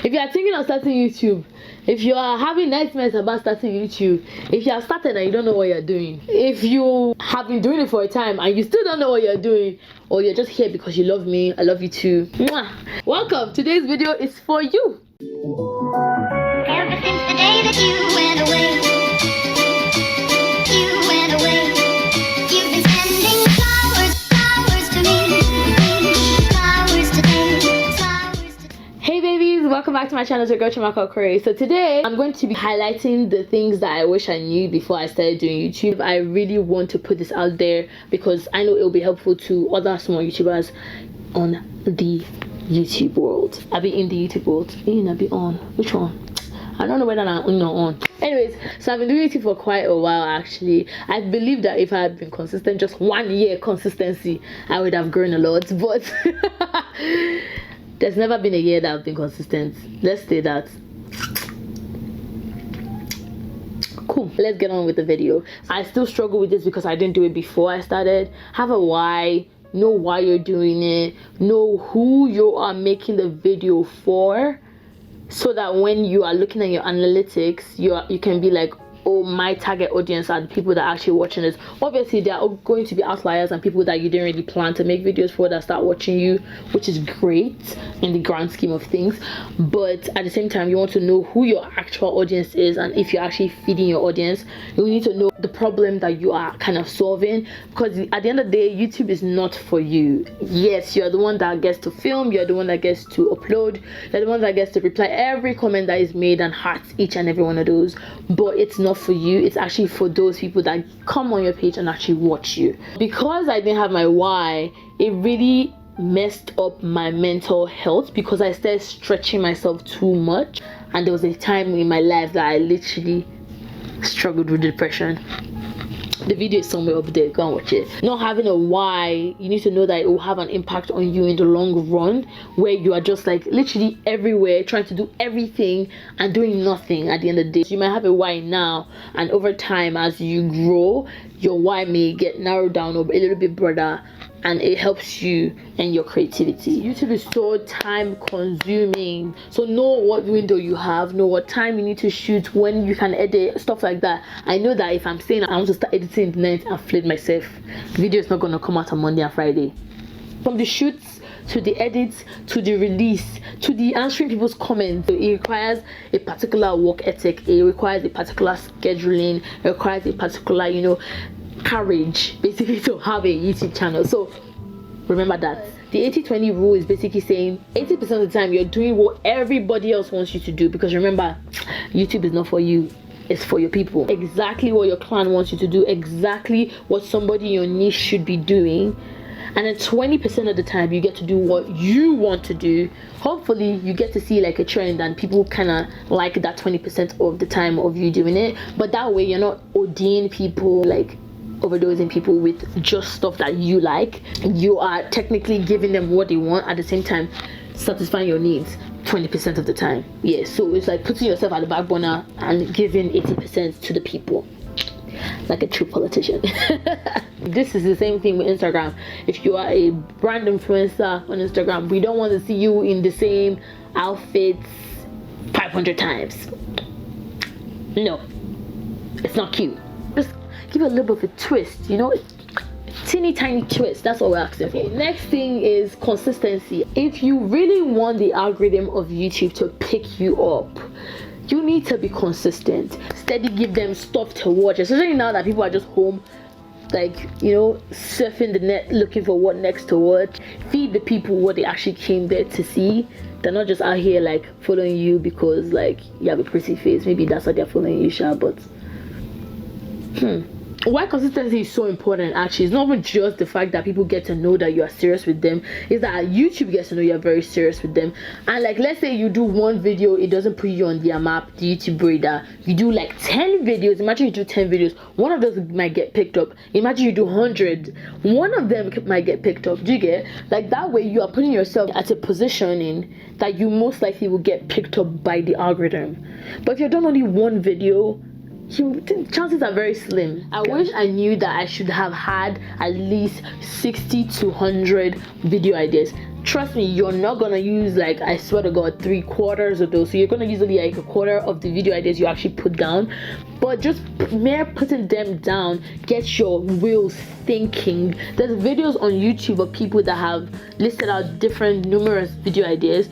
If you are thinking of starting YouTube, if you are having nightmares about starting YouTube, if you have started and you don't know what you're doing, if you have been doing it for a time and you still don't know what you're doing, or you're just here because you love me, I love you too. Mwah. Welcome. Today's video is for you. Ever since the day that you went away, you've been sending flowers to me, flowers today, flowers today. Hey babies, welcome back to my channel. It's your girl Chimaka Okore. So today I'm going to be highlighting the things that I wish I knew before I started doing YouTube. I really want to put this out there because I know it will be helpful to other small YouTubers on the YouTube world. I'll be in the YouTube world. I'll be on. Which one? I don't know whether I'm on. Anyways, so I've been doing YouTube for quite a while actually. I believe that if I had been consistent, just 1 year consistency, I would have grown a lot. But there's never been a year that I've been consistent. Let's say that. Cool. Let's get on with the video. I still struggle with this because I didn't do it before I started. Have a why. Know why you're doing it. Know who you are making the video for, so that when you are looking at your analytics, you can be like, oh, my target audience are the people that are actually watching this. Obviously there are going to be outliers and people that you didn't really plan to make videos for that start watching you, which is great in the grand scheme of things. But at the same time, you want to know who your actual audience is, and if you're actually feeding your audience, you need to know the problem that you are kind of solving, because at the end of the day, YouTube is not for you. Yes, you're the one that gets to film, you're the one that gets to upload, you're the one that gets to reply every comment that is made and heart each and every one of those, but it's not for you. It's actually for those people that come on your page and actually watch you. Because I didn't have my why, it really messed up my mental health because I started stretching myself too much, and there was a time in my life that I literally struggled with depression. The video is somewhere up there, go and watch it. Not having a why, you need to know that it will have an impact on you in the long run, where you are just like literally everywhere trying to do everything and doing nothing at the end of the day. So you might have a why now, and over time as you grow, your why may get narrowed down or a little bit broader, and it helps you and your creativity. YouTube is so time consuming, so know what window you have, know what time you need to shoot, when you can edit, stuff like that. I know that if I'm saying I want to start editing tonight, I've played myself. The video is not going to come out on Monday and Friday. From the shoots to the edits to the release to the answering people's comments, it requires a particular work ethic, it requires a particular scheduling, it requires a particular courage basically to have a YouTube channel. So remember that the 80-20 rule is basically saying 80% of the time you're doing what everybody else wants you to do, because remember, YouTube is not for you, it's for your people. Exactly what your clan wants you to do, exactly what somebody in your niche should be doing, and then 20% of the time you get to do what you want to do. Hopefully you get to see like a trend and people kind of like that 20% of the time of you doing it, but that way you're not ODing people, like overdosing people with just stuff that you like. You are technically giving them what they want, at the same time satisfying your needs 20% of the time. Yeah, so it's like putting yourself at the back burner and giving 80% to the people, like a true politician. This is the same thing with Instagram. If you are a brand influencer on Instagram, we don't want to see you in the same outfits 500 times. No, it's not cute. Just give it a little bit of a twist, teeny tiny twist. That's what we're asking for. Next thing is consistency. If you really want the algorithm of YouTube to pick you up, you need to be consistent. Steady, give them stuff to watch, especially now that people are just home, like surfing the net looking for what next to watch. Feed the people what they actually came there to see. They're not just out here like following you because like you have a pretty face. Maybe that's why they're following you, sure, but why consistency is so important actually is not even just the fact that people get to know that you are serious with them, is that YouTube gets to know you're very serious with them. And like, let's say you do one video, it doesn't put you on their map, the YouTube radar. You do like 10 videos. Imagine you do 10 videos, one of those might get picked up. Imagine you do 100, one of them might get picked up. Do you get? Like, that way you are putting yourself at a positioning that you most likely will get picked up by the algorithm. But if you've done only one video chances are very slim. I wish I knew that I should have had at least 60 to 100 video ideas. Trust me, you're not gonna use, like, I swear to God, 3/4 of those. So you're gonna use only like 1/4 of the video ideas you actually put down. But just mere putting them down gets your wheels thinking. There's videos on YouTube of people that have listed out different numerous video ideas.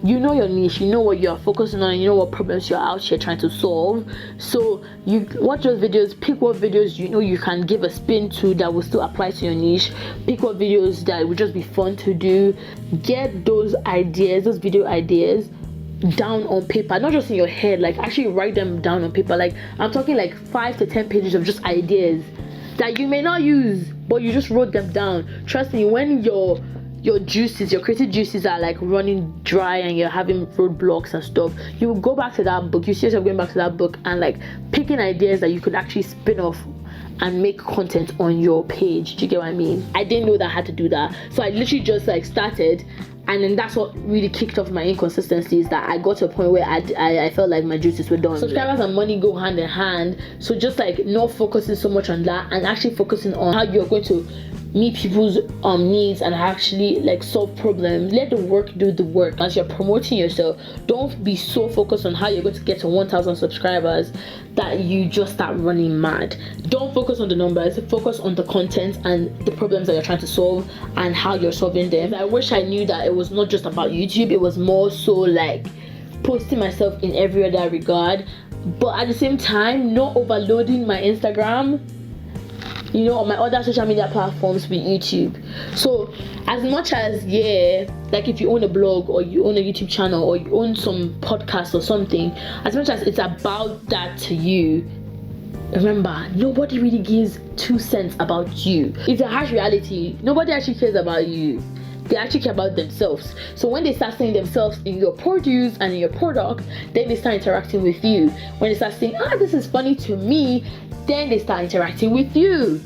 You know your niche, you know what you're focusing on, you know what problems you're out here trying to solve. So you watch those videos, pick what videos you know you can give a spin to that will still apply to your niche. Pick what videos that would just be fun to do. Get those ideas, those video ideas down on paper, not just in your head. Like, actually write them down on paper. Like, I'm talking like 5 to 10 pages of just ideas that you may not use, but you just wrote them down. Trust me, when your juices, your creative juices are like running dry and you're having roadblocks and stuff, you will go back to that book. You see yourself going back to that book and like picking ideas that you could actually spin off and make content on your page. Do you get what I mean? I didn't know that I had to do that, so I literally just like started, and then that's what really kicked off my inconsistencies, that I got to a point where I felt like my juices were done. Subscribers and money go hand in hand, so just like not focusing so much on that and actually focusing on how you're going to meet people's needs and actually like solve problems. Let the work do the work. As you're promoting yourself, don't be so focused on how you're going to get to 1,000 subscribers that you just start running mad. Don't focus on the numbers, focus on the content and the problems that you're trying to solve and how you're solving them. I wish I knew that it was not just about YouTube, it was more so like posting myself in every other regard, but at the same time not overloading my Instagram, you know, on my other social media platforms with YouTube. So as much as, yeah, like if you own a blog or you own a YouTube channel or you own some podcast or something, as much as it's about that to you, remember, nobody really gives 2 cents about you. It's a harsh reality. Nobody actually cares about you. They actually care about themselves. So when they start seeing themselves in your produce and in your product, then they start interacting with you. When they start saying, this is funny to me, then they start interacting with you.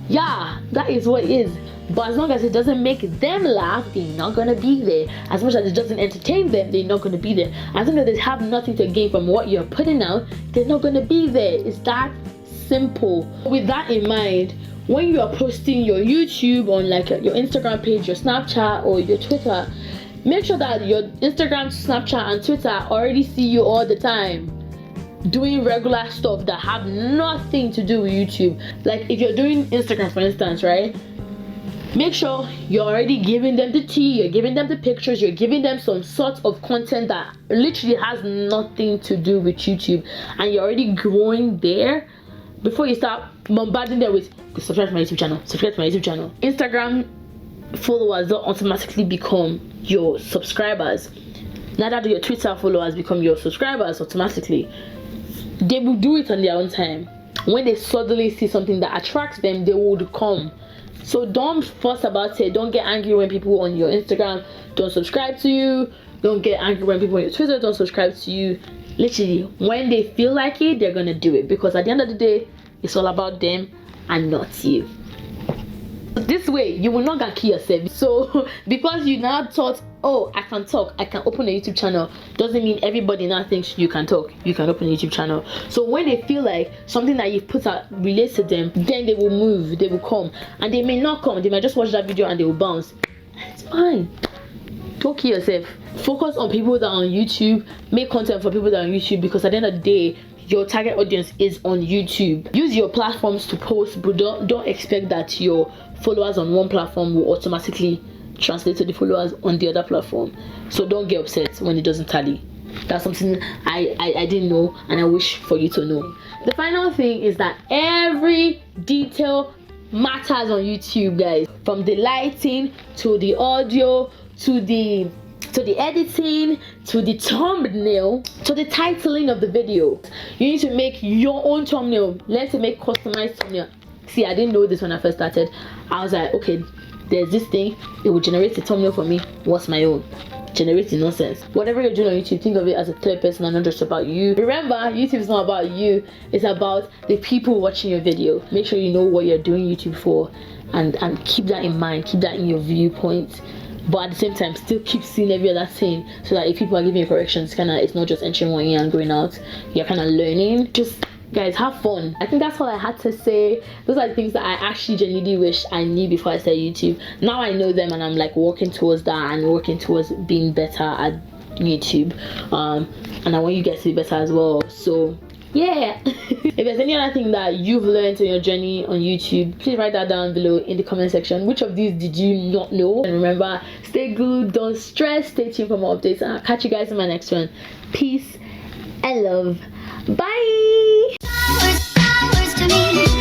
Yeah, that is what it is. But as long as it doesn't make them laugh, they're not gonna be there. As much as it doesn't entertain them, they're not gonna be there. As long as they have nothing to gain from what you're putting out, they're not gonna be there. It's that simple. With that in mind, when you are posting your YouTube on like your Instagram page, your Snapchat or your Twitter, make sure that your Instagram, Snapchat and Twitter already see you all the time doing regular stuff that have nothing to do with YouTube. Like if you're doing Instagram, for instance, right? Make sure you're already giving them the tea, you're giving them the pictures, you're giving them some sort of content that literally has nothing to do with YouTube, and you're already growing there before you start bombarding them with subscribe to my YouTube channel, subscribe to my YouTube channel. Instagram followers don't automatically become your subscribers. Neither do your Twitter followers become your subscribers automatically. They will do it on their own time. When they suddenly see something that attracts them, they would come. So don't fuss about it. Don't get angry when people on your Instagram don't subscribe to you. Don't get angry when people on your Twitter don't subscribe to you. Literally, when they feel like it, they're gonna do it, because at the end of the day, it's all about them and not you. This way, you will not get kill yourself. So because you now thought, oh, I can talk, I can open a YouTube channel, doesn't mean everybody now thinks you can talk, you can open a YouTube channel. So when they feel like something that you've put out relates to them, then they will move, they will come. And they may not come, they might just watch that video and they will bounce. It's fine. Don't kill yourself. Focus on people that are on YouTube. Make content for people that are on YouTube, because at the end of the day, your target audience is on YouTube. Use your platforms to post, but don't expect that your followers on one platform will automatically translate to the followers on the other platform. So don't get upset when it doesn't tally. That's something I didn't know, and I wish for you to know. The final thing is that every detail matters on YouTube, guys. From the lighting to the audio to the editing, to the thumbnail, to the titling of the video. You need to make your own thumbnail. Learn to make customized thumbnail. See, I didn't know this when I first started. I was like, okay, there's this thing, it will generate a thumbnail for me. What's my own? Generating nonsense. Whatever you're doing on YouTube, think of it as a third person and not just about you. Remember, YouTube is not about you, it's about the people watching your video. Make sure you know what you're doing YouTube for, and keep that in mind, keep that in your viewpoint. But at the same time, still keep seeing every other thing, so that if people are giving you corrections, it's not just entering one ear and going out. You're kind of learning. Just guys, have fun. I think that's all I had to say. Those are the things that I actually genuinely wish I knew before I started YouTube. Now I know them, and I'm like working towards that and working towards being better at YouTube. And I want you guys to be better as well. So yeah. If there's any other thing that you've learned on your journey on YouTube, please write that down below in the comment section. Which of these did you not know? And remember, stay good, don't stress, stay tuned for more updates, and I'll catch you guys in my next one. Peace and love. Bye. Flowers to me.